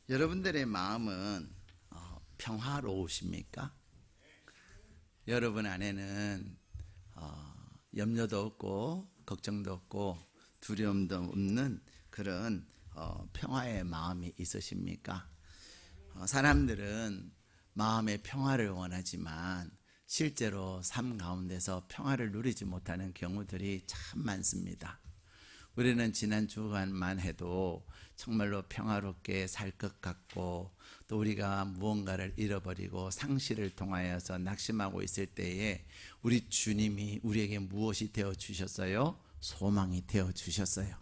여러분들의 마음은 평화로우십니까? 여러분 안에는 염려도 없고 걱정도 없고 두려움도 없는 그런 평화의 마음이 있으십니까? 사람들은 마음의 평화를 원하지만 실제로 삶 가운데서 평화를 누리지 못하는 경우들이 참 많습니다. 우리는 지난 주간만 해도 정말로 평화롭게 살 것 같고, 또 우리가 무언가를 잃어버리고 상실을 통하여서 낙심하고 있을 때에 우리 주님이 우리에게 무엇이 되어 주셨어요? 소망이 되어 주셨어요.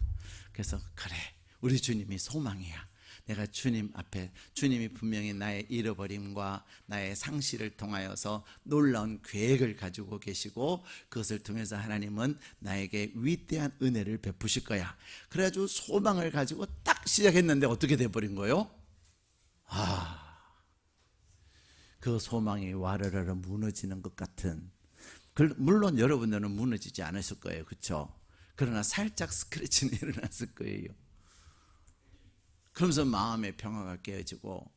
그래서 그래, 우리 주님이 소망이야. 내가 주님 앞에, 주님이 분명히 나의 잃어버림과 나의 상실을 통하여서 놀라운 계획을 가지고 계시고, 그것을 통해서 하나님은 나에게 위대한 은혜를 베푸실 거야. 그래가지고 소망을 가지고 딱 시작했는데 어떻게 돼버린 거예요? 그 소망이 와르르르 무너지는 것 같은, 물론 여러분들은 무너지지 않으실 거예요, 그렇죠? 그러나 살짝 스크래치는 일어났을 거예요. 그러면서 마음의 평화가 깨어지고,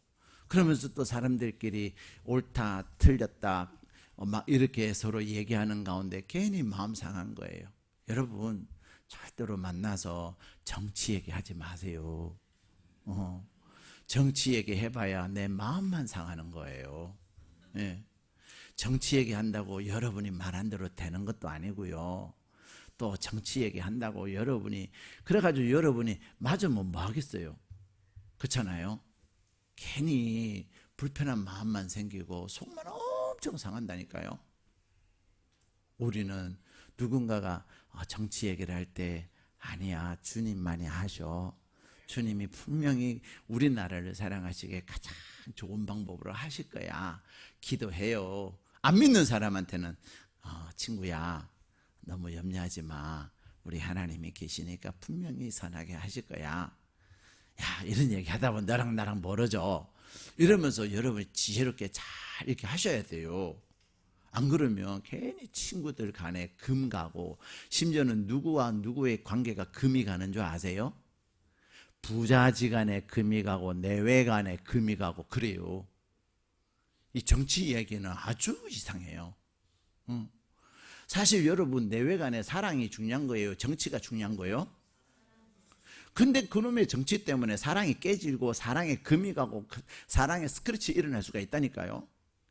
그러면서 또 사람들끼리 옳다 틀렸다 막 이렇게 서로 얘기하는 가운데 괜히 마음 상한 거예요. 여러분, 절대로 만나서 정치 얘기하지 마세요. 정치 얘기해봐야 내 마음만 상하는 거예요. 예. 정치 얘기한다고 여러분이 말한 대로 되는 것도 아니고요. 또 정치 얘기한다고 여러분이, 그래가지고 여러분이 맞으면 뭐 하겠어요? 그렇잖아요. 괜히 불편한 마음만 생기고 속만 엄청 상한다니까요. 우리는 누군가가 정치 얘기를 할 때, 아니야, 주님만이 하셔. 주님이 분명히 우리나라를 사랑하시기에 가장 좋은 방법으로 하실 거야. 기도해요. 안 믿는 사람한테는 친구야, 너무 염려하지 마. 우리 하나님이 계시니까 분명히 선하게 하실 거야. 야, 이런 얘기 하다 보면 너랑 나랑 멀어져. 이러면서 여러분이 지혜롭게 잘 이렇게 하셔야 돼요. 안 그러면 괜히 친구들 간에 금 가고, 심지어는 누구와 누구의 관계가 금이 가는 줄 아세요? 부자지간에 금이 가고 내외간에 금이 가고 그래요. 이 정치 이야기는 아주 이상해요. 사실 여러분, 내외간에 사랑이 중요한 거예요? 정치가 중요한 거예요? 근데 그놈의 정치 때문에 사랑이 깨지고 사랑에 금이 가고 사랑에 스크래치 일어날 수가 있다니까요.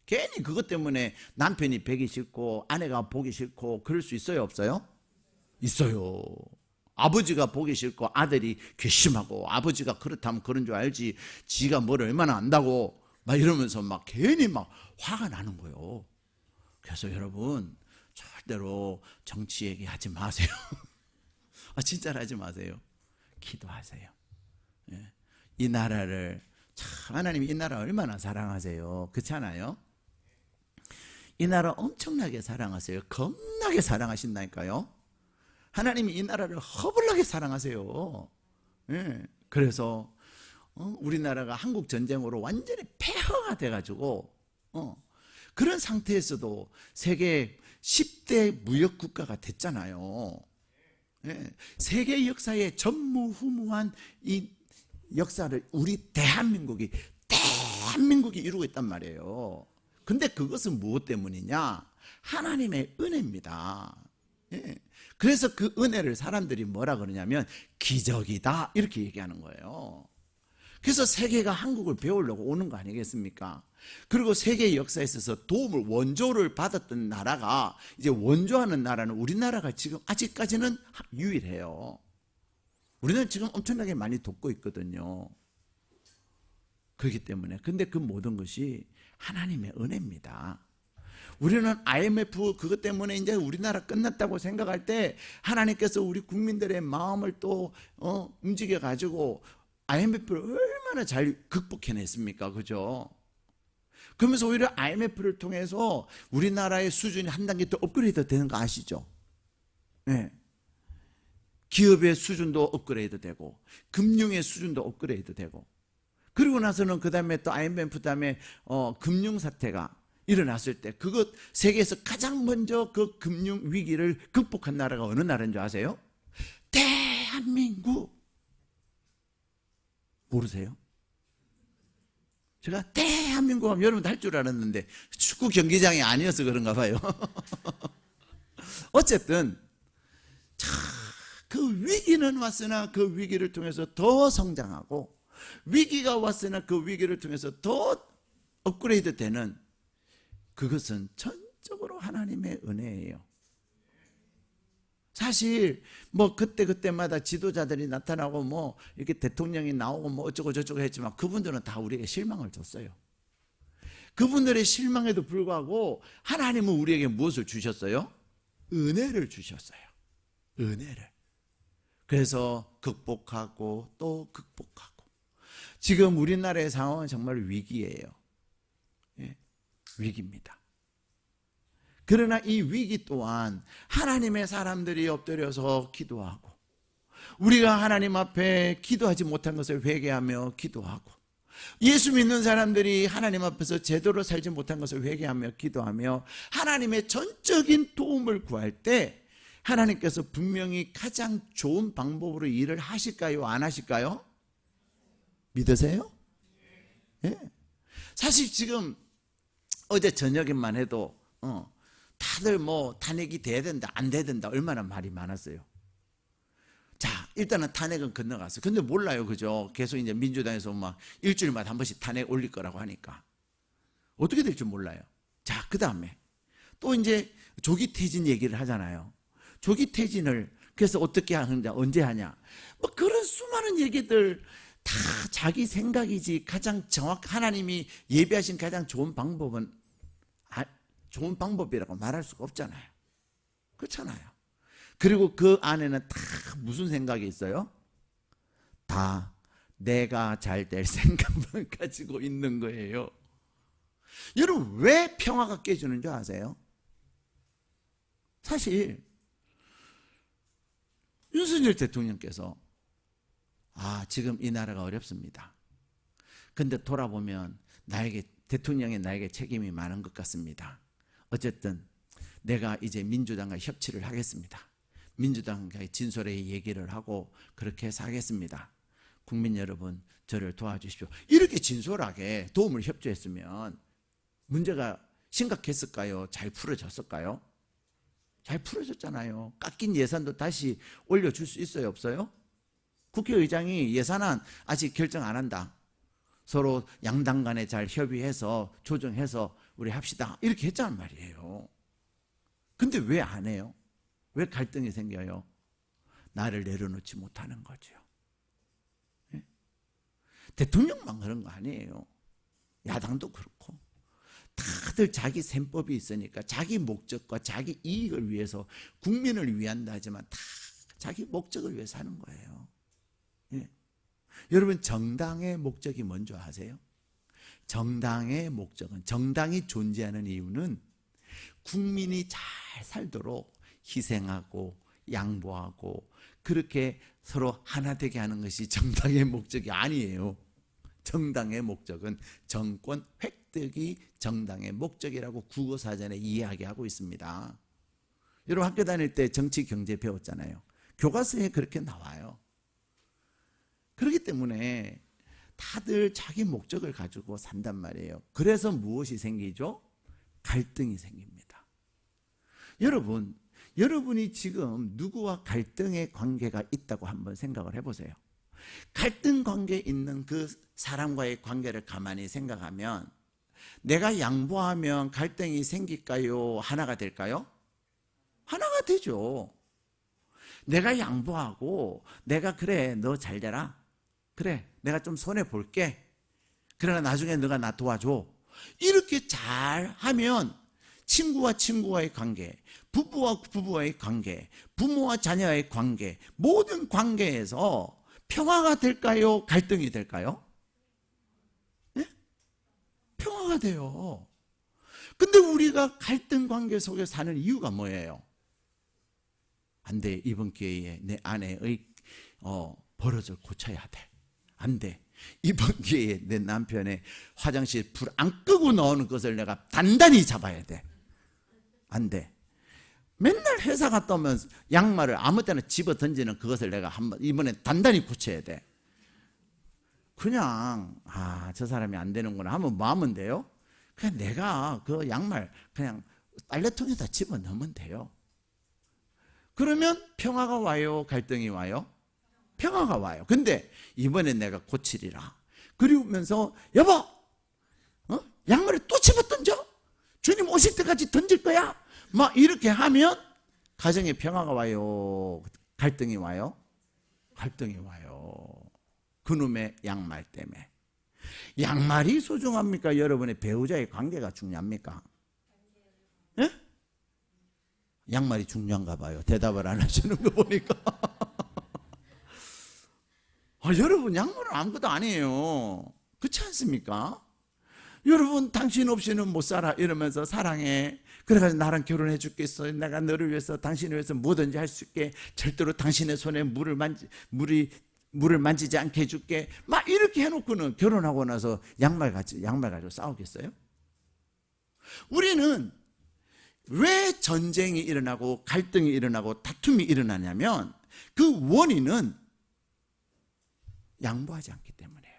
괜히 그것 때문에 남편이 뵈기 싫고 아내가 보기 싫고 그럴 수 있어요, 없어요? 있어요. 아버지가 보기 싫고 아들이 괘씸하고, 아버지가 그렇다면 그런 줄 알지 지가 뭘 얼마나 안다고 막 이러면서 막 괜히 막 화가 나는 거예요. 그래서 여러분, 절대로 정치 얘기하지 마세요. 진짜로 하지 마세요. 기도하세요. 예. 이 나라를 참, 하나님이 이 나라 얼마나 사랑하세요. 그렇지 않아요? 이 나라 엄청나게 사랑하세요. 겁나게 사랑하신다니까요. 하나님이 이 나라를 허블나게 사랑하세요. 예. 그래서 우리나라가 한국 전쟁으로 완전히 폐허가 돼가지고 그런 상태에서도 세계 10대 무역 국가가 됐잖아요. 예. 세계 역사의 전무후무한 이 역사를 우리 대한민국이 이루고 있단 말이에요. 근데 그것은 무엇 때문이냐? 하나님의 은혜입니다. 예. 그래서 그 은혜를 사람들이 뭐라 그러냐면 기적이다 이렇게 얘기하는 거예요. 그래서 세계가 한국을 배우려고 오는 거 아니겠습니까? 그리고 세계 역사에 있어서 도움을, 원조를 받았던 나라가, 이제 원조하는 나라는 우리나라가 지금 아직까지는 유일해요. 우리는 지금 엄청나게 많이 돕고 있거든요. 그렇기 때문에. 근데 그 모든 것이 하나님의 은혜입니다. 우리는 IMF 그것 때문에 이제 우리나라 끝났다고 생각할 때 하나님께서 우리 국민들의 마음을 또 움직여 가지고 IMF를 얼마나 잘 극복해냈습니까? 그죠? 그러면서 오히려 IMF를 통해서 우리나라의 수준이 한 단계 더 업그레이드 되는 거 아시죠? 네. 기업의 수준도 업그레이드 되고 금융의 수준도 업그레이드 되고, 그리고 나서는 그 다음에 또 IMF 다음에 금융 사태가 일어났을 때 그것 세계에서 가장 먼저 그 금융 위기를 극복한 나라가 어느 나라인 줄 아세요? 대한민국. 모르세요? 제가 대한민국 하면 여러분도 할 줄 알았는데 축구 경기장이 아니어서 그런가 봐요. 어쨌든 그 위기는 왔으나 그 위기를 통해서 더 성장하고, 위기가 왔으나 그 위기를 통해서 더 업그레이드 되는, 그것은 전적으로 하나님의 은혜예요. 사실 뭐 그때마다 지도자들이 나타나고 뭐 이렇게 대통령이 나오고 뭐 어쩌고 저쩌고 했지만 그분들은 다 우리에게 실망을 줬어요. 그분들의 실망에도 불구하고 하나님은 우리에게 무엇을 주셨어요? 은혜를 주셨어요. 은혜를. 그래서 극복하고 또 극복하고. 지금 우리나라의 상황은 정말 위기예요. 예, 위기입니다. 그러나 이 위기 또한 하나님의 사람들이 엎드려서 기도하고, 우리가 하나님 앞에 기도하지 못한 것을 회개하며 기도하고, 예수 믿는 사람들이 하나님 앞에서 제대로 살지 못한 것을 회개하며 기도하며 하나님의 전적인 도움을 구할 때 하나님께서 분명히 가장 좋은 방법으로 일을 하실까요? 안 하실까요? 믿으세요? 예. 사실 지금 어제 저녁에만 해도 다들 뭐 탄핵이 돼야 된다, 안 돼야 된다, 얼마나 말이 많았어요. 자, 일단은 탄핵은 건너갔어요. 근데 몰라요, 그죠? 계속 이제 민주당에서 막 일주일마다 한 번씩 탄핵 올릴 거라고 하니까 어떻게 될지 몰라요. 자, 그 다음에 또 이제 조기 퇴진 얘기를 하잖아요. 조기 퇴진을 그래서 어떻게 하느냐, 언제 하냐, 뭐 그런 수많은 얘기들 다 자기 생각이지, 가장 하나님이 예비하신 가장 좋은 방법은 좋은 방법이라고 말할 수가 없잖아요. 그렇잖아요. 그리고 그 안에는 다 무슨 생각이 있어요? 다 내가 잘 될 생각만 가지고 있는 거예요. 여러분, 왜 평화가 깨지는 줄 아세요? 사실 윤석열 대통령께서 지금 이 나라가 어렵습니다. 근데 돌아보면 대통령의 나에게 책임이 많은 것 같습니다. 어쨌든 내가 이제 민주당과 협치를 하겠습니다. 민주당과 진솔하게 얘기를 하고 그렇게 해서 하겠습니다. 국민 여러분, 저를 도와주십시오. 이렇게 진솔하게 도움을 협조했으면 문제가 심각했을까요? 잘 풀어졌을까요? 잘 풀어졌잖아요. 깎인 예산도 다시 올려줄 수 있어요, 없어요? 국회의장이 예산안 아직 결정 안 한다, 서로 양당 간에 잘 협의해서 조정해서 우리 합시다, 이렇게 했단 말이에요. 근데 왜 안 해요? 왜 갈등이 생겨요? 나를 내려놓지 못하는 거죠. 네? 대통령만 그런 거 아니에요. 야당도 그렇고 다들 자기 셈법이 있으니까 자기 목적과 자기 이익을 위해서 국민을 위한다 하지만 다 자기 목적을 위해서 하는 거예요. 네? 여러분, 정당의 목적이 뭔지 아세요? 정당의 목적은, 정당이 존재하는 이유는 국민이 잘 살도록 희생하고 양보하고 그렇게 서로 하나 되게 하는 것이 정당의 목적이 아니에요. 정당의 목적은 정권 획득이 정당의 목적이라고 국어사전에 이야기하고 있습니다. 여러분, 학교 다닐 때 정치 경제 배웠잖아요. 교과서에 그렇게 나와요. 그렇기 때문에 다들 자기 목적을 가지고 산단 말이에요. 그래서 무엇이 생기죠? 갈등이 생깁니다. 여러분이 지금 누구와 갈등의 관계가 있다고 한번 생각을 해보세요. 갈등 관계에 있는 그 사람과의 관계를 가만히 생각하면 내가 양보하면 갈등이 생길까요? 하나가 될까요? 하나가 되죠. 내가 양보하고 내가 그래, 너 잘 되라, 그래, 내가 좀 손해볼게, 그러나 나중에 너가 나 도와줘, 이렇게 잘하면 친구와 친구와의 관계, 부부와 부부와의 관계, 부모와 자녀와의 관계, 모든 관계에서 평화가 될까요? 갈등이 될까요? 네? 평화가 돼요. 근데 우리가 갈등 관계 속에 사는 이유가 뭐예요? 안 돼, 이번 기회에 내 아내의 버릇을 고쳐야 돼. 안 돼, 이번 기회에 내 남편의 화장실 불 안 끄고 나오는 것을 내가 단단히 잡아야 돼. 안 돼. 맨날 회사 갔다 오면 양말을 아무 때나 집어 던지는 그것을 내가 이번에 단단히 고쳐야 돼. 그냥 저 사람이 안 되는구나 하면 뭐 하면 돼요? 그냥 내가 그 양말 그냥 빨래통에다 집어넣으면 돼요. 그러면 평화가 와요? 갈등이 와요? 평화가 와요. 근데 이번엔 내가 고치리라. 그러면서 여보 양말을 또 집어던져? 주님 오실 때까지 던질 거야? 막 이렇게 하면 가정에 평화가 와요? 갈등이 와요? 갈등이 와요. 그놈의 양말 때문에. 양말이 소중합니까? 여러분의 배우자의 관계가 중요합니까? 예? 양말이 중요한가 봐요. 대답을 안 하시는 거 보니까. 여러분 양말은 아무것도 아니에요. 그렇지 않습니까? 여러분 당신 없이는 못 살아 이러면서 사랑해. 그래가지고 나랑 결혼해 주겠어. 내가 너를 위해서 당신을 위해서 뭐든지 할 수 있게 절대로 당신의 손에 물을 만지지 않게 해줄게. 막 이렇게 해놓고는 결혼하고 나서 양말 가지고 싸우겠어요? 우리는 왜 전쟁이 일어나고 갈등이 일어나고 다툼이 일어나냐면 그 원인은 양보하지 않기 때문이에요.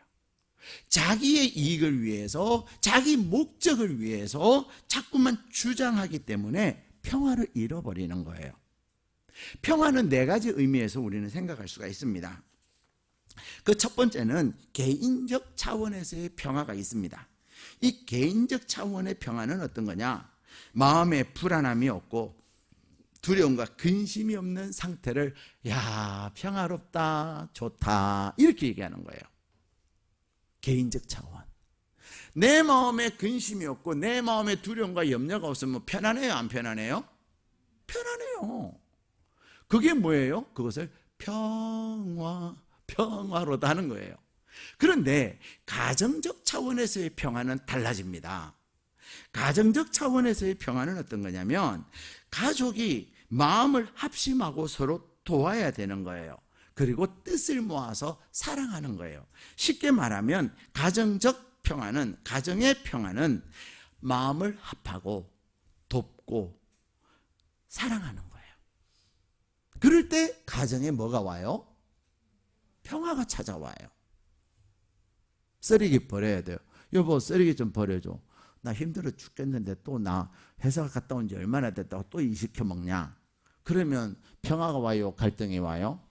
자기의 이익을 위해서 자기 목적을 위해서 자꾸만 주장하기 때문에 평화를 잃어버리는 거예요. 평화는 네 가지 의미에서 우리는 생각할 수가 있습니다. 그 첫 번째는 개인적 차원에서의 평화가 있습니다. 이 개인적 차원의 평화는 어떤 거냐? 마음에 불안함이 없고 두려움과 근심이 없는 상태를 평화롭다, 좋다 이렇게 얘기하는 거예요. 개인적 차원. 내 마음에 근심이 없고 내 마음에 두려움과 염려가 없으면 편안해요, 안 편안해요? 편안해요. 그게 뭐예요? 그것을 평화로다 하는 거예요. 그런데 가정적 차원에서의 평화는 달라집니다. 가정적 차원에서의 평화는 어떤 거냐면 가족이 마음을 합심하고 서로 도와야 되는 거예요. 그리고 뜻을 모아서 사랑하는 거예요. 쉽게 말하면 가정적 평화는, 가정의 평화는 마음을 합하고 돕고 사랑하는 거예요. 그럴 때 가정에 뭐가 와요? 평화가 찾아와요. 쓰레기 버려야 돼요. 여보 쓰레기 좀 버려줘. 나 힘들어 죽겠는데 또 나 회사 갔다 온 지 얼마나 됐다고 또 일 시켜 먹냐? 그러면 평화가 와요? 갈등이 와요?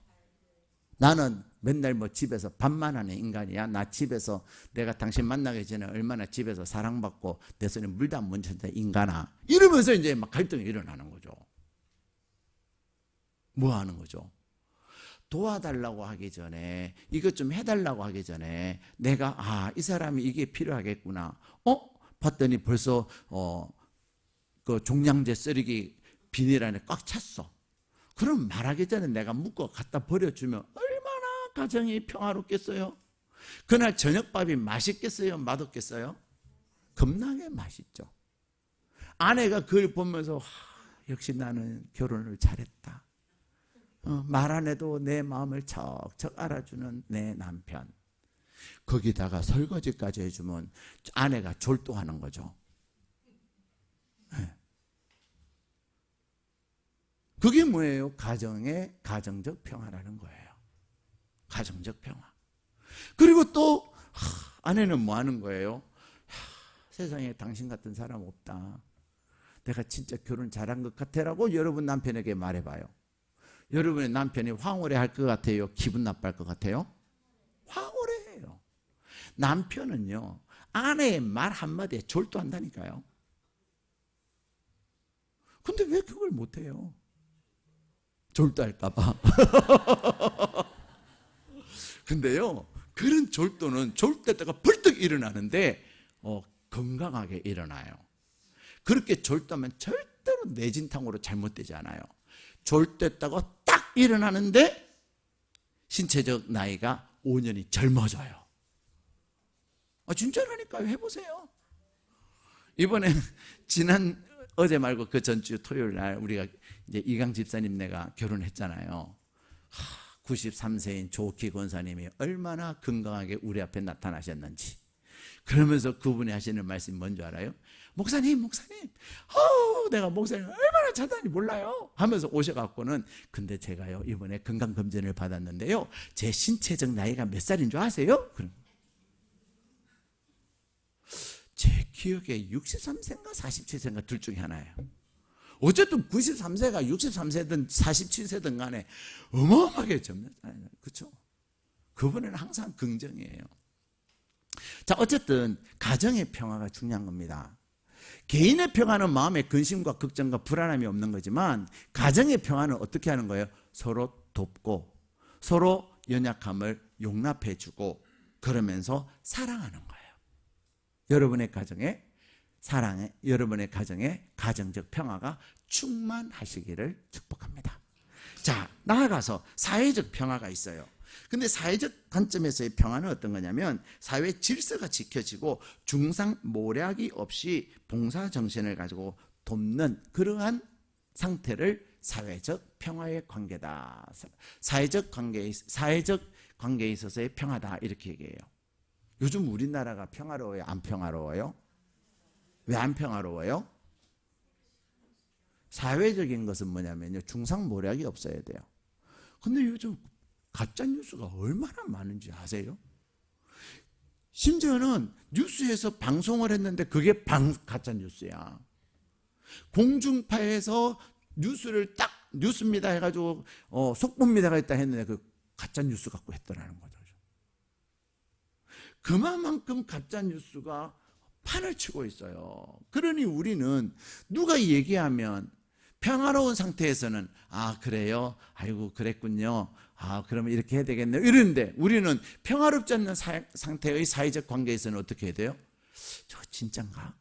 나는 맨날 뭐 집에서 밥만 하는 인간이야. 나 집에서 내가 당신 만나기 전에 얼마나 집에서 사랑받고 내 손에 물도 안 묻혔다 인간아. 이러면서 이제 막 갈등이 일어나는 거죠. 뭐 하는 거죠? 도와달라고 하기 전에, 이것 좀 해달라고 하기 전에 내가 이 사람이 이게 필요하겠구나. 봤더니 벌써 그 종량제 쓰레기 비닐 안에 꽉 찼어. 그럼 말하기 전에 내가 묶어 갖다 버려주면 얼마나 가정이 평화롭겠어요? 그날 저녁밥이 맛있겠어요? 맛없겠어요? 겁나게 맛있죠. 아내가 그걸 보면서 역시 나는 결혼을 잘했다. 말 안 해도 내 마음을 척척 알아주는 내 남편. 거기다가 설거지까지 해주면 아내가 졸도하는 거죠. 그게 뭐예요? 가정의 가정적 평화라는 거예요. 가정적 평화. 그리고 또 아내는 뭐 하는 거예요? 세상에 당신 같은 사람 없다. 내가 진짜 결혼 잘한 것 같아라고 여러분 남편에게 말해봐요. 여러분의 남편이 황홀해 할 것 같아요? 기분 나빠할 것 같아요? 황홀해요. 남편은요, 아내의 말 한마디에 졸도한다니까요. 근데 왜 그걸 못해요? 졸도할까봐. 근데요, 그런 졸도는 졸도했다가 벌떡 일어나는데 건강하게 일어나요. 그렇게 졸도하면 절대로 뇌진탕으로 잘못되지 않아요. 졸도했다고 딱 일어나는데 신체적 나이가 5년이 젊어져요. 진짜라니까요. 해보세요. 이번에 어제 말고 그 전주 토요일 날 우리가 이제 이강 집사님네가 결혼했잖아요. 93세인 조키 권사님이 얼마나 건강하게 우리 앞에 나타나셨는지. 그러면서 그분이 하시는 말씀이 뭔지 알아요? 목사님, 내가 목사님 얼마나 잘하는지 몰라요 하면서 오셔갖고는, 근데 제가요 이번에 건강검진을 받았는데요, 제 신체적 나이가 몇 살인 줄 아세요? 기억에 63세인가 47세인가 둘 중에 하나예요. 어쨌든 93세가 63세든 47세든 간에 어마어마하게 젊었잖아요. 그렇죠? 그분은 항상 긍정이에요. 자, 어쨌든 가정의 평화가 중요한 겁니다. 개인의 평화는 마음의 근심과 걱정과 불안함이 없는 거지만 가정의 평화는 어떻게 하는 거예요? 서로 돕고 서로 연약함을 용납해주고 그러면서 사랑하는 거예요. 여러분의 가정에 사랑에 여러분의 가정에 가정적 평화가 충만하시기를 축복합니다. 자, 나아가서 사회적 평화가 있어요. 근데 사회적 관점에서의 평화는 어떤 거냐면 사회 질서가 지켜지고 중상모략이 없이 봉사정신을 가지고 돕는 그러한 상태를 사회적 평화의 관계다. 사회적 관계에 있어서의 평화다 이렇게 얘기해요. 요즘 우리나라가 평화로워요? 안 평화로워요? 왜 안 평화로워요? 사회적인 것은 뭐냐면요, 중상모략이 없어야 돼요. 근데 요즘 가짜뉴스가 얼마나 많은지 아세요? 심지어는 뉴스에서 방송을 했는데 그게 가짜뉴스야. 공중파에서 뉴스를 딱 뉴스입니다 해가지고 속보입니다 했다 했는데 그 가짜뉴스 갖고 했더라는 거죠. 그만큼 가짜뉴스가 판을 치고 있어요. 그러니 우리는 누가 얘기하면 평화로운 상태에서는 아 그래요? 아이고 그랬군요. 아 그러면 이렇게 해야 되겠네요. 이러는데 우리는 평화롭지 않는 상태의 사회적 관계에서는 어떻게 해야 돼요? 저 진짠가?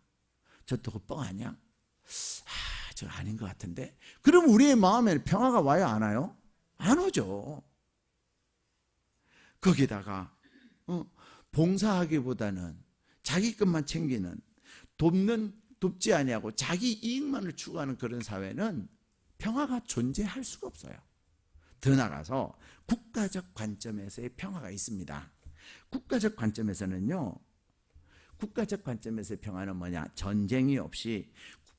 저 또 뻥 아니야? 아 저 아닌 것 같은데? 그럼 우리의 마음에 평화가 와요 안 와요? 안 오죠. 거기다가 봉사하기보다는 자기 것만 챙기는 돕지 아니하고 자기 이익만을 추구하는 그런 사회는 평화가 존재할 수가 없어요. 더 나아가서 국가적 관점에서의 평화가 있습니다. 국가적 관점에서는요, 국가적 관점에서의 평화는 뭐냐? 전쟁이 없이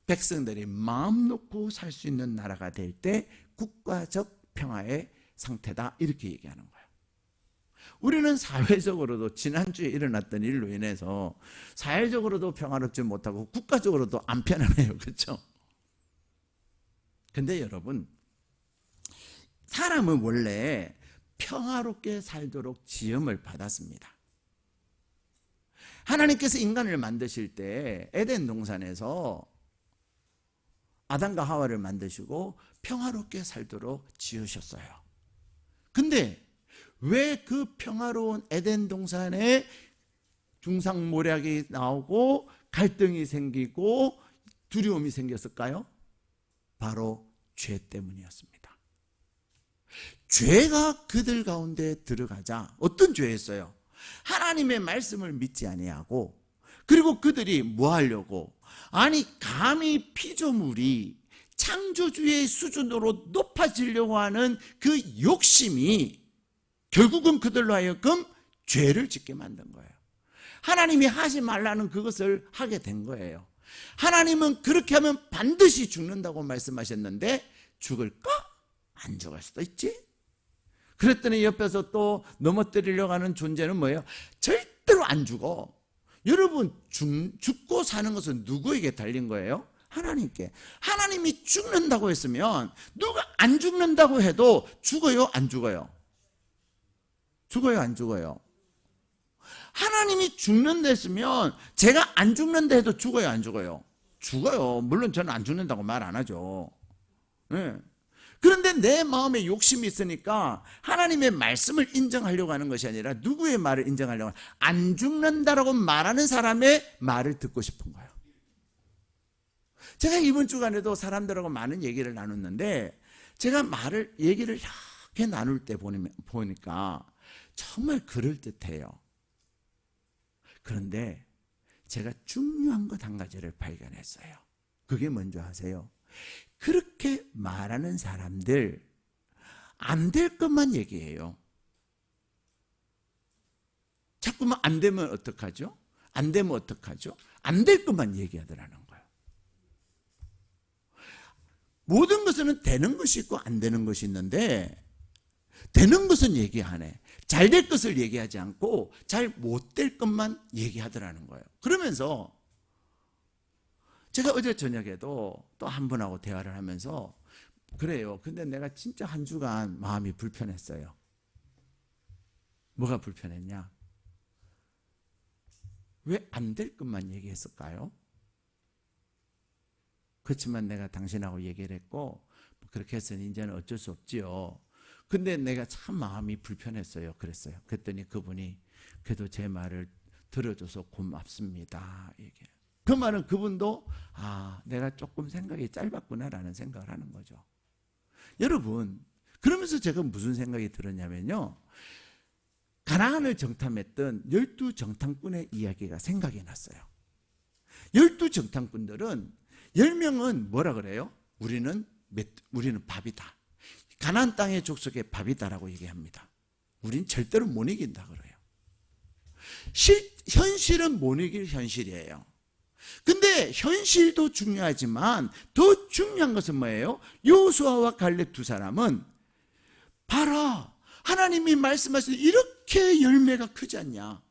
백성들이 마음 놓고 살 수 있는 나라가 될 때 국가적 평화의 상태다 이렇게 얘기하는 거예요. 우리는 사회적으로도 지난주에 일어났던 일로 인해서 사회적으로도 평화롭지 못하고 국가적으로도 안 편안해요. 그렇죠? 근데 여러분, 사람은 원래 평화롭게 살도록 지음을 받았습니다. 하나님께서 인간을 만드실 때 에덴 동산에서 아담과 하와를 만드시고 평화롭게 살도록 지으셨어요. 근데 왜 그 평화로운 에덴 동산에 중상모략이 나오고 갈등이 생기고 두려움이 생겼을까요? 바로 죄 때문이었습니다. 죄가 그들 가운데 들어가자 어떤 죄였어요? 하나님의 말씀을 믿지 아니하고 그리고 그들이 뭐 하려고? 아니 감히 피조물이 창조주의 수준으로 높아지려고 하는 그 욕심이 결국은 그들로 하여금 죄를 짓게 만든 거예요. 하나님이 하지 말라는 그것을 하게 된 거예요. 하나님은 그렇게 하면 반드시 죽는다고 말씀하셨는데 죽을까? 안 죽을 수도 있지. 그랬더니 옆에서 또 넘어뜨리려고 하는 존재는 뭐예요? 절대로 안 죽어. 여러분 죽고 사는 것은 누구에게 달린 거예요? 하나님께. 하나님이 죽는다고 했으면 누가 안 죽는다고 해도 죽어요? 안 죽어요? 죽어요? 안 죽어요? 하나님이 죽는다 했으면 제가 안 죽는다 해도 죽어요? 안 죽어요? 죽어요. 물론 저는 안 죽는다고 말 안 하죠. 네. 그런데 내 마음에 욕심이 있으니까 하나님의 말씀을 인정하려고 하는 것이 아니라 누구의 말을 인정하려고 하는, 안 죽는다라고 말하는 사람의 말을 듣고 싶은 거예요. 제가 이번 주간에도 사람들하고 많은 얘기를 나눴는데 제가 얘기를 이렇게 나눌 때 보니까 정말 그럴듯해요. 그런데 제가 중요한 것 한 가지를 발견했어요. 그게 뭔지 아세요? 그렇게 말하는 사람들 안 될 것만 얘기해요. 자꾸만 안 되면 어떡하죠? 안 되면 어떡하죠? 안 될 것만 얘기하더라는 거예요. 모든 것은 되는 것이 있고 안 되는 것이 있는데 되는 것은 얘기하네. 잘 될 것을 얘기하지 않고 잘 못 될 것만 얘기하더라는 거예요. 그러면서 제가 어제 저녁에도 또 한 분하고 대화를 하면서 그래요. 근데 내가 진짜 한 주간 마음이 불편했어요. 뭐가 불편했냐? 왜 안 될 것만 얘기했을까요? 그렇지만 내가 당신하고 얘기를 했고 그렇게 해서는 이제는 어쩔 수 없지요. 근데 내가 참 마음이 불편했어요. 그랬어요. 그랬더니 그분이 그래도 제 말을 들어줘서 고맙습니다. 이게. 그 말은 그분도 내가 조금 생각이 짧았구나라는 생각을 하는 거죠. 여러분, 그러면서 제가 무슨 생각이 들었냐면요. 가나안을 정탐했던 12정탐꾼의 이야기가 생각이 났어요. 12정탐꾼들은 10명은 뭐라 그래요? 우리는 밥이다. 가나안 땅의 족속의 밥이다라고 얘기합니다. 우린 절대로 못 이긴다 그래요. 현실은 못 이길 현실이에요. 근데 현실도 중요하지만 더 중요한 것은 뭐예요? 여호수아와 갈렙 두 사람은 봐라, 하나님이 말씀하신 이렇게 열매가 크지 않냐?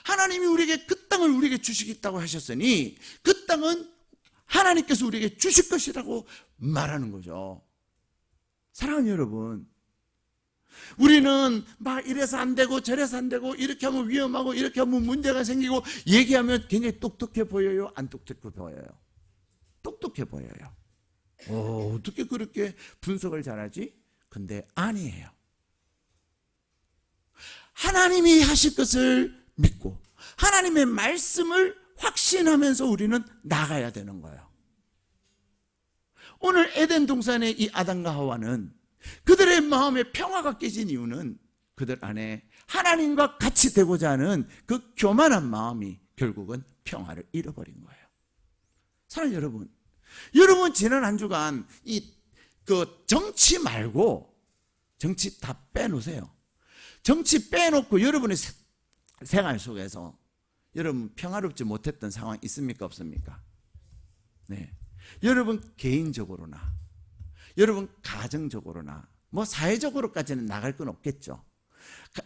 하나님이 우리에게 그 땅을 우리에게 주시겠다고 하셨으니 그 땅은 하나님께서 우리에게 주실 것이라고 말하는 거죠. 사랑하는 여러분, 우리는 막 이래서 안 되고 저래서 안 되고 이렇게 하면 위험하고 이렇게 하면 문제가 생기고 얘기하면 굉장히 똑똑해 보여요? 안 똑똑해 보여요? 똑똑해 보여요. 어떻게 그렇게 분석을 잘하지? 근데 아니에요. 하나님이 하실 것을 믿고 하나님의 말씀을 확신하면서 우리는 나가야 되는 거예요. 오늘 에덴 동산의 이 아담과 하와는 그들의 마음에 평화가 깨진 이유는 그들 안에 하나님과 같이 되고자 하는 그 교만한 마음이 결국은 평화를 잃어버린 거예요. 사랑하는 여러분, 여러분 지난 한 주간 그 정치 말고 정치 다 빼놓으세요. 정치 빼놓고 여러분의 생활 속에서 여러분 평화롭지 못했던 상황 있습니까? 없습니까? 네. 여러분 개인적으로나 여러분 가정적으로나 뭐 사회적으로까지는 나갈 건 없겠죠.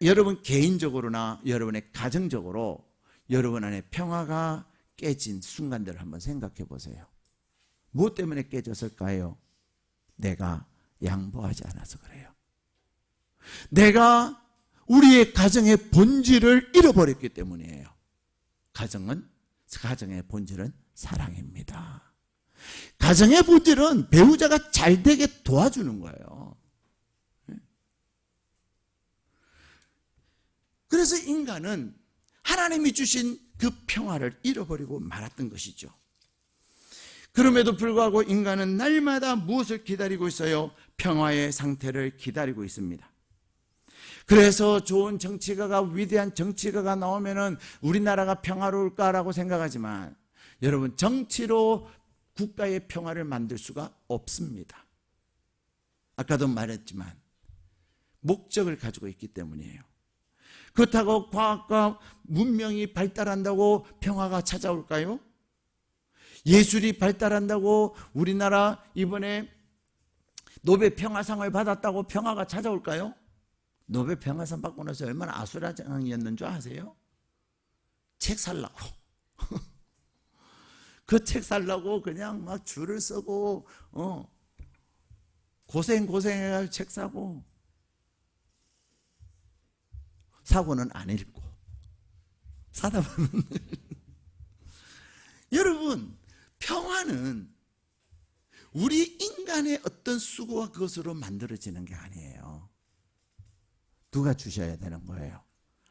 여러분 개인적으로나 여러분의 가정적으로 여러분 안에 평화가 깨진 순간들을 한번 생각해 보세요. 무엇 때문에 깨졌을까요? 내가 양보하지 않아서 그래요. 내가 우리의 가정의 본질을 잃어버렸기 때문이에요. 가정의 본질은 사랑입니다. 가정의 본질은 배우자가 잘 되게 도와주는 거예요. 그래서 인간은 하나님이 주신 그 평화를 잃어버리고 말았던 것이죠. 그럼에도 불구하고 인간은 날마다 무엇을 기다리고 있어요? 평화의 상태를 기다리고 있습니다. 그래서 좋은 정치가가, 위대한 정치가가 나오면은 우리나라가 평화로울까라고 생각하지만 여러분, 정치로 국가의 평화를 만들 수가 없습니다. 아까도 말했지만 목적을 가지고 있기 때문이에요. 그렇다고 과학과 문명이 발달한다고 평화가 찾아올까요? 예술이 발달한다고 우리나라 이번에 노벨 평화상을 받았다고 평화가 찾아올까요? 노벨 평화상 받고 나서 얼마나 아수라장이었는 줄 아세요? 책 살라고. 그 책 살라고 그냥 막 줄을 서고 고생해가지고 책 사고는 안 읽고 사다 보면 여러분, 평화는 우리 인간의 어떤 수고와 그것으로 만들어지는 게 아니에요. 누가 주셔야 되는 거예요?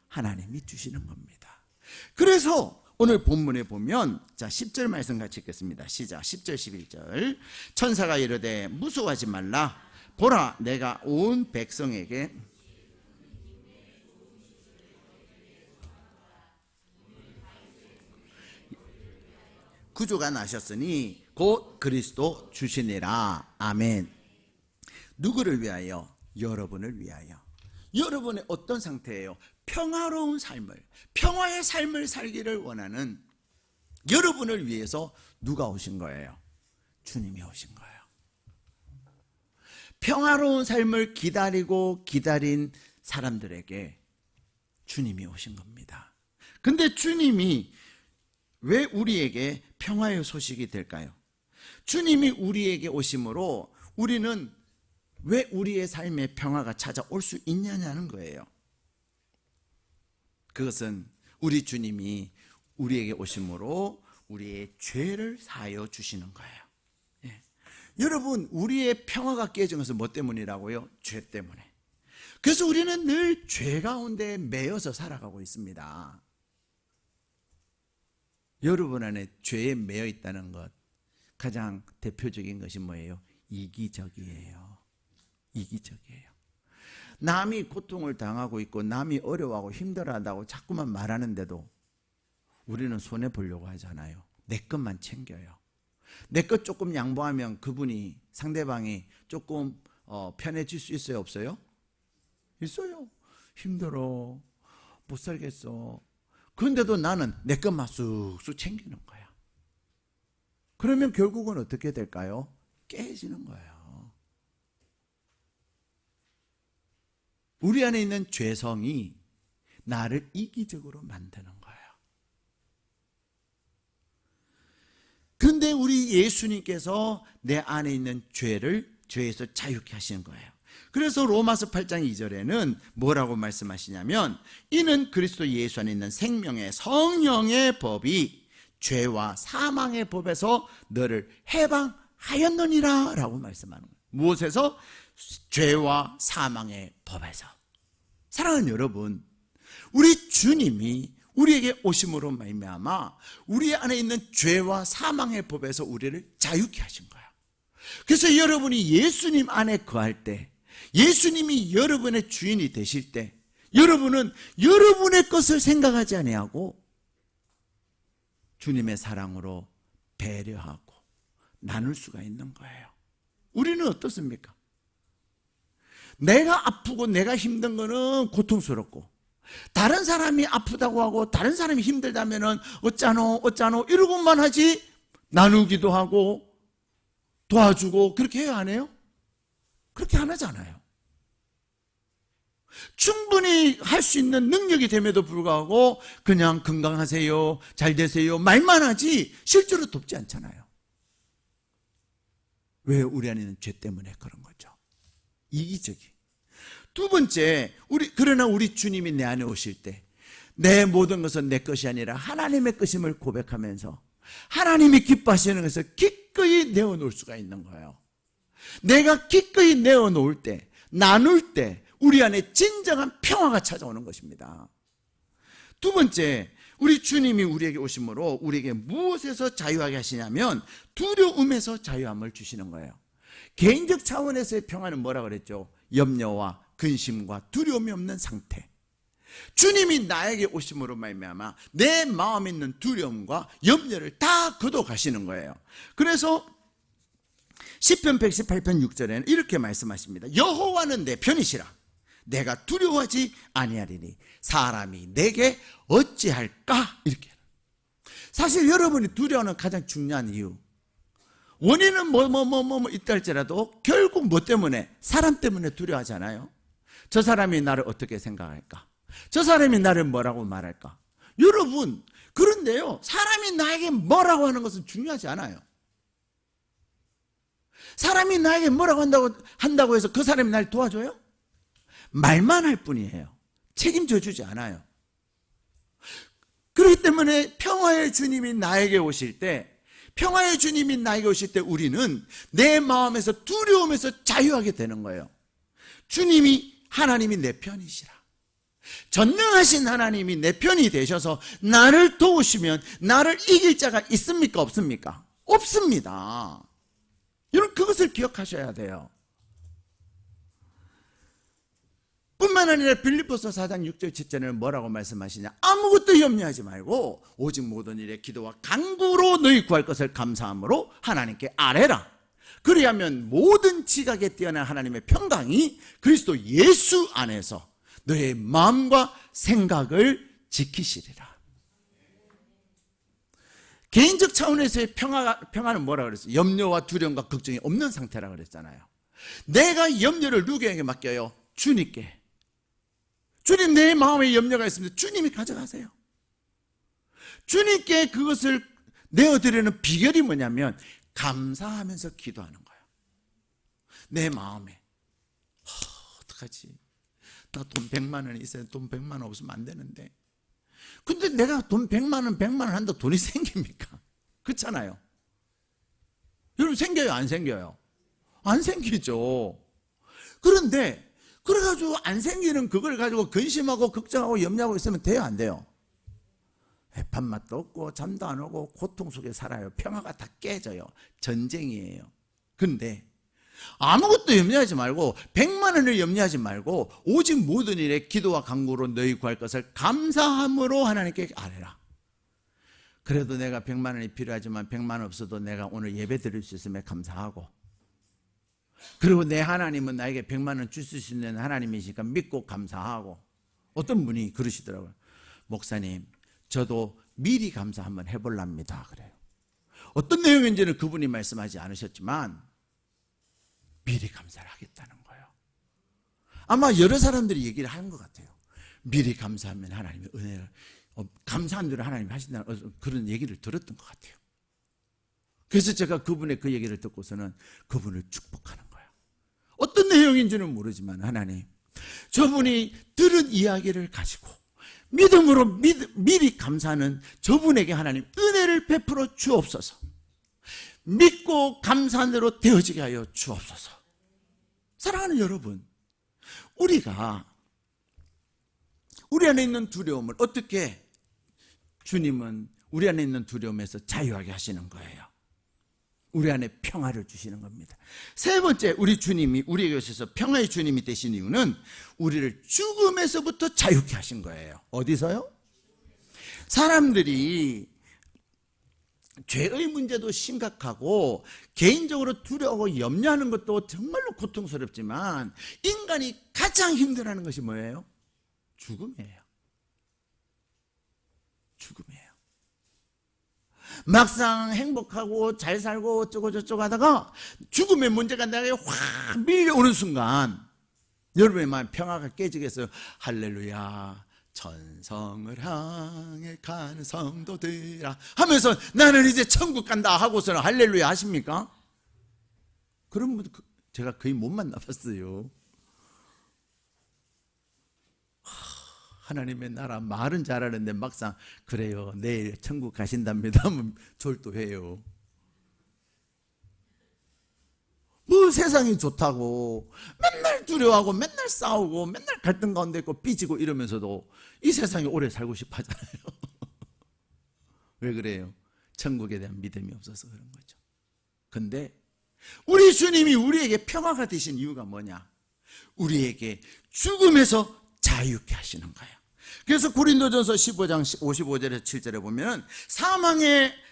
하나님이 주시는 겁니다. 그래서 오늘 본문에 보면 10절 말씀 같이 읽겠습니다. 시작. 10절 11절. 천사가 이르되 무서워하지 말라. 보라, 내가 온 백성에게 구주가 나셨으니 곧 그리스도 주시니라. 아멘. 누구를 위하여? 여러분을 위하여. 여러분의 어떤 상태예요? 평화로운 삶을, 평화의 삶을 살기를 원하는 여러분을 위해서 누가 오신 거예요? 주님이 오신 거예요. 평화로운 삶을 기다린 사람들에게 주님이 오신 겁니다. 근데 주님이 왜 우리에게 평화의 소식이 될까요? 주님이 우리에게 오심으로 우리는 왜 우리의 삶에 평화가 찾아올 수 있냐는 거예요. 그것은 우리 주님이 우리에게 오심으로 우리의 죄를 사하여 주시는 거예요. 예. 여러분, 우리의 평화가 깨진 것은 뭐 때문이라고요? 죄 때문에. 그래서 우리는 늘 죄 가운데 매여서 살아가고 있습니다. 여러분 안에 죄에 매여 있다는 것, 가장 대표적인 것이 뭐예요? 이기적이에요. 이기적이에요. 남이 고통을 당하고 있고 남이 어려워하고 힘들어한다고 자꾸만 말하는데도 우리는 손해보려고 하잖아요. 내 것만 챙겨요. 내 것 조금 양보하면 그분이, 상대방이 조금 편해질 수 있어요? 없어요? 있어요. 힘들어, 못 살겠어. 그런데도 나는 내 것만 쑥쑥 챙기는 거야. 그러면 결국은 어떻게 될까요? 깨지는 거예요. 우리 안에 있는 죄성이 나를 이기적으로 만드는 거예요. 그런데 우리 예수님께서 내 안에 있는 죄에서 자유케 하시는 거예요. 그래서 로마서 8장 2절에는 뭐라고 말씀하시냐면, 이는 그리스도 예수 안에 있는 생명의 성령의 법이 죄와 사망의 법에서 너를 해방하였느니라 라고 말씀하는 거예요. 무엇에서? 죄와 사망의 법에서. 사랑하는 여러분, 우리 주님이 우리에게 오심으로 말미암아 우리 안에 있는 죄와 사망의 법에서 우리를 자유케 하신 거예요. 그래서 여러분이 예수님 안에 거할 때, 예수님이 여러분의 주인이 되실 때, 여러분은 여러분의 것을 생각하지 아니하고 주님의 사랑으로 배려하고 나눌 수가 있는 거예요. 우리는 어떻습니까? 내가 아프고 내가 힘든 거는 고통스럽고, 다른 사람이 아프다고 하고 다른 사람이 힘들다면은 어쩌노 이러고만 하지, 나누기도 하고 도와주고 그렇게 해요, 안 해요? 그렇게 안 하잖아요. 충분히 할 수 있는 능력이 됨에도 불구하고 그냥 건강하세요, 잘 되세요 말만 하지 실제로 돕지 않잖아요. 왜? 우리 안에 있는 죄 때문에 그런 거죠. 이기적이. 두 번째, 그러나 우리 주님이 내 안에 오실 때 내 모든 것은 내 것이 아니라 하나님의 것임을 고백하면서 하나님이 기뻐하시는 것을 기꺼이 내어놓을 수가 있는 거예요. 내가 기꺼이 내어놓을 때, 나눌 때 우리 안에 진정한 평화가 찾아오는 것입니다. 두 번째, 우리 주님이 우리에게 오심으로 우리에게 무엇에서 자유하게 하시냐면 두려움에서 자유함을 주시는 거예요. 개인적 차원에서의 평화는 뭐라 그랬죠? 염려와 근심과 두려움이 없는 상태. 주님이 나에게 오심으로 말미암아 내 마음에 있는 두려움과 염려를 다 거둬가시는 거예요. 그래서 시편 118편 6절에는 이렇게 말씀하십니다. 여호와는 내 편이시라. 내가 두려워하지 아니하리니 사람이 내게 어찌할까? 이렇게. 사실 여러분이 두려워하는 가장 중요한 이유, 원인은 있다 할지라도 결국 뭐 때문에? 사람 때문에 두려워하잖아요. 저 사람이 나를 어떻게 생각할까? 저 사람이 나를 뭐라고 말할까? 여러분, 그런데요, 사람이 나에게 뭐라고 하는 것은 중요하지 않아요. 사람이 나에게 뭐라고 한다고 해서 그 사람이 날 도와줘요? 말만 할 뿐이에요. 책임져 주지 않아요. 그렇기 때문에 평화의 주님이 나에게 오실 때, 평화의 주님이 나에게 오실 때 우리는 내 마음에서 두려움에서 자유하게 되는 거예요. 하나님이 내 편이시라. 전능하신 하나님이 내 편이 되셔서 나를 도우시면 나를 이길 자가 있습니까? 없습니까? 없습니다. 여러분, 그것을 기억하셔야 돼요. 뿐만 아니라 빌립보서 4장 6절 7절에는 뭐라고 말씀하시냐? 아무것도 염려하지 말고 오직 모든 일에 기도와 간구로 너희 구할 것을 감사함으로 하나님께 아뢰라. 그리하면 모든 지각에 뛰어난 하나님의 평강이 그리스도 예수 안에서 너의 마음과 생각을 지키시리라. 개인적 차원에서의 평화는 뭐라고 그랬어요? 염려와 두려움과 걱정이 없는 상태라고 그랬잖아요. 내가 염려를 누구에게 맡겨요? 주님께. 주님, 내 마음에 염려가 있습니다. 주님이 가져가세요. 주님께 그것을 내어드리는 비결이 뭐냐면 감사하면서 기도하는 거예요. 내 마음에 어떡하지? 나 돈 100만 원이 있어야 돈 100만 원 없으면 안 되는데, 근데 내가 돈 100만 원 한다 돈이 생깁니까? 그렇잖아요. 여러분, 생겨요 안 생겨요? 안 생기죠. 그런데 그래가지고 안 생기는 그걸 가지고 근심하고 걱정하고 염려하고 있으면 돼요 안 돼요? 밥맛도 없고 잠도 안 오고 고통 속에 살아요. 평화가 다 깨져요. 전쟁이에요. 그런데 아무것도 염려하지 말고 100만 원을 염려하지 말고 오직 모든 일에 기도와 간구로 너희 구할 것을 감사함으로 하나님께 아뢰라. 그래도 내가 100만 원이 필요하지만 100만 원 없어도 내가 오늘 예배 드릴 수 있음에 감사하고, 그리고 내 하나님은 나에게 100만 원 주실 수 있는 하나님이시니까 믿고 감사하고. 어떤 분이 그러시더라고요. 목사님, 저도 미리 감사 한번 해보랍니다. 그래요. 어떤 내용인지는 그분이 말씀하지 않으셨지만 미리 감사를 하겠다는 거예요. 아마 여러 사람들이 얘기를 하는 것 같아요. 미리 감사하면 하나님의 은혜를, 감사한 대로 하나님이 하신다는 그런 얘기를 들었던 것 같아요. 그래서 제가 그분의 그 얘기를 듣고서는 그분을 축복하는 거예요. 어떤 내용인지는 모르지만 하나님, 저분이 들은 이야기를 가지고 믿음으로 미리 감사하는 저분에게 하나님 은혜를 베풀어 주옵소서. 믿고 감사한 대로 되어지게 하여 주옵소서. 사랑하는 여러분, 우리가 우리 안에 있는 두려움을 어떻게, 주님은 우리 안에 있는 두려움에서 자유하게 하시는 거예요. 우리 안에 평화를 주시는 겁니다. 세 번째, 우리 주님이 우리에게 오셔서 평화의 주님이 되신 이유는 우리를 죽음에서부터 자유케 하신 거예요. 어디서요? 사람들이 죄의 문제도 심각하고 개인적으로 두려워하고 염려하는 것도 정말로 고통스럽지만 인간이 가장 힘들어하는 것이 뭐예요? 죽음이에요. 죽음이에요. 막상 행복하고 잘 살고 어쩌고 저쩌고 하다가 죽음의 문제가 나에게 확 밀려오는 순간 여러분의 마음 평화가 깨지겠어요. 할렐루야, 천성을 향해 가는 성도들아 하면서 나는 이제 천국 간다 하고서는 할렐루야 하십니까? 그런 분 제가 거의 못 만나봤어요. 하나님의 나라 말은 잘하는데 막상 그래요, 내일 천국 가신답니다 하면 졸도해요. 뭐 세상이 좋다고 맨날 두려워하고 맨날 싸우고 맨날 갈등 가운데 있고 삐지고 이러면서도 이 세상에 오래 살고 싶어 하잖아요. 왜 그래요? 천국에 대한 믿음이 없어서 그런 거죠. 근데 우리 주님이 우리에게 평화가 되신 이유가 뭐냐? 우리에게 죽음에서 자유케 하시는 거예요. 그래서 고린도전서 15장 55절에서 7절에 보면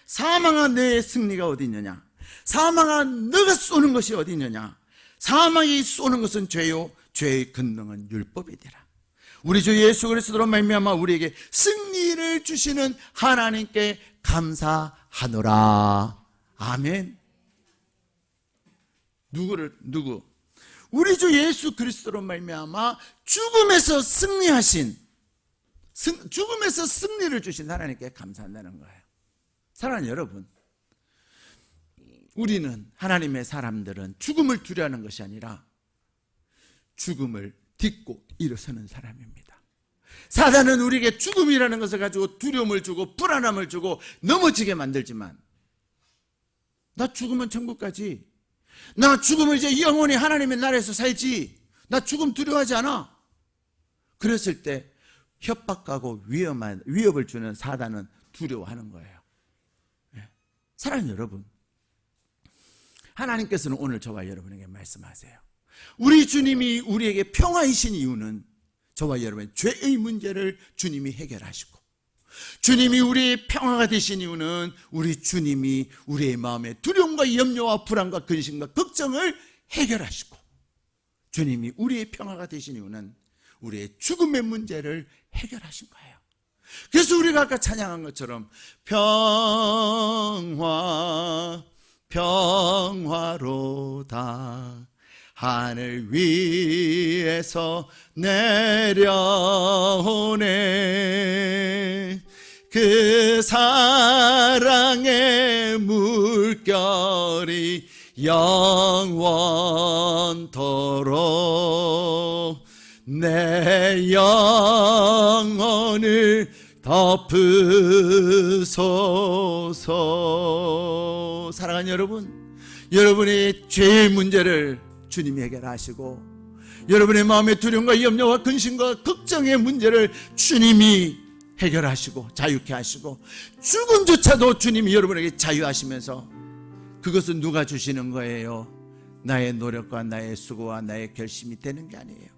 사망한 내 승리가 어디 있느냐? 사망한 너가 쏘는 것이 어디 있느냐? 사망이 쏘는 것은 죄요, 죄의 근능은 율법이니라. 우리 주 예수 그리스도로 말미암아 우리에게 승리를 주시는 하나님께 감사하노라. 아멘. 누구? 우리 주 예수 그리스도로 말미암아 죽음에서 승리를 주신 하나님께 감사한다는 거예요. 사랑하는 여러분, 우리는, 하나님의 사람들은 죽음을 두려워하는 것이 아니라 죽음을 딛고 일어서는 사람입니다. 사단은 우리에게 죽음이라는 것을 가지고 두려움을 주고 불안함을 주고 넘어지게 만들지만, 나 죽으면 천국 가지, 나 죽으면 이제 영원히 하나님의 나라에서 살지, 나 죽음 두려워하지 않아. 그랬을 때 협박하고 위협을 주는 사단은 두려워하는 거예요. 사랑하는 여러분, 하나님께서는 오늘 저와 여러분에게 말씀하세요. 우리 주님이 우리에게 평화이신 이유는 저와 여러분의 죄의 문제를 주님이 해결하시고, 주님이 우리의 평화가 되신 이유는 우리 주님이 우리의 마음의 두려움과 염려와 불안과 근심과 걱정을 해결하시고, 주님이 우리의 평화가 되신 이유는 우리의 죽음의 문제를 해결하신 거예요. 그래서 우리가 아까 찬양한 것처럼 평화로다 하늘 위에서 내려오네 그 사랑의 물결이 영원토록 내 영혼을 덮으소서. 사랑하는 여러분, 여러분의 죄의 문제를 주님이 해결하시고 여러분의 마음의 두려움과 염려와 근심과 걱정의 문제를 주님이 해결하시고 자유케 하시고 죽음조차도 주님이 여러분에게 자유하시면서 그것은 누가 주시는 거예요? 나의 노력과 나의 수고와 나의 결심이 되는 게 아니에요.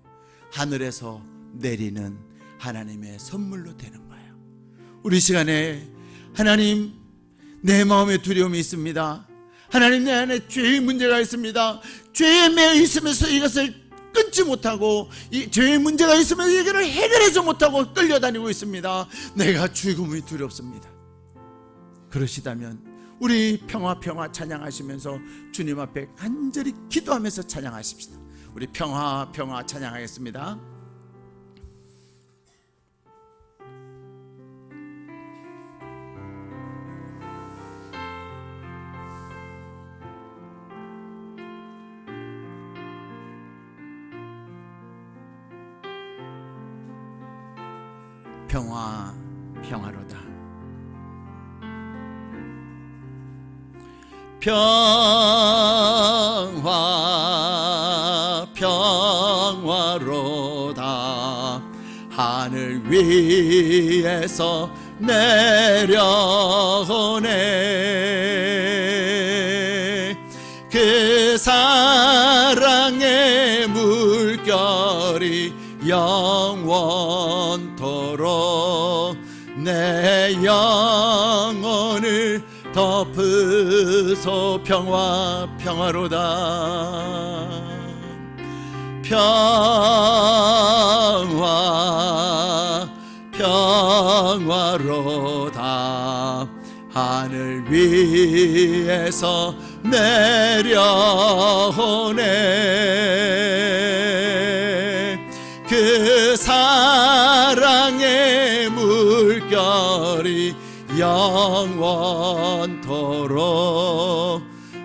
하늘에서 내리는 하나님의 선물로 되는 거예요. 우리 시간에 하나님, 내 마음에 두려움이 있습니다. 하나님, 내 안에 죄의 문제가 있습니다. 죄에 매여 있으면서 이것을 끊지 못하고 이 죄의 문제가 있으면서 이거를 해결하지 못하고 끌려다니고 있습니다. 내가 죽음이 두렵습니다. 그러시다면 우리 평화 찬양하시면서 주님 앞에 간절히 기도하면서 찬양하십시다. 우리 평화 찬양하겠습니다. 평화로다. 평화로다. 하늘 위에서 내려오네. 그 사랑의 물결이 영원토록 내 영혼을 덮으소. 평화로다. 평화로다. 하늘 위에서 내려오네. 그 사랑의 물결이 영원토록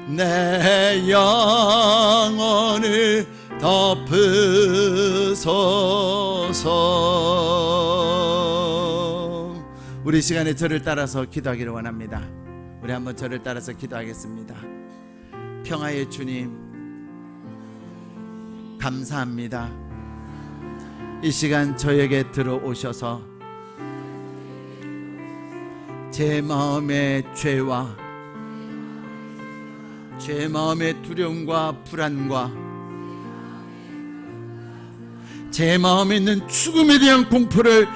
내 영혼을 덮으소서. 우리 시간에 저를 따라서 기도하기를 원합니다. 우리 한번 저를 따라서 기도하겠습니다. 평화의 주님, 감사합니다. 이 시간 저에게 들어오셔서 제 마음의 죄와 제 마음의 두려움과 불안과 제 마음에 있는 죽음에 대한 공포를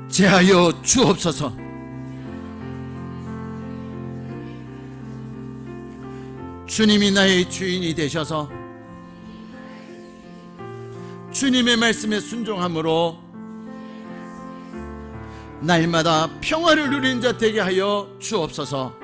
제하여 주옵소서. 주님이 나의 주인이 되셔서 주님의 말씀에 순종함으로 날마다 평화를 누리는 자 되게 하여 주옵소서.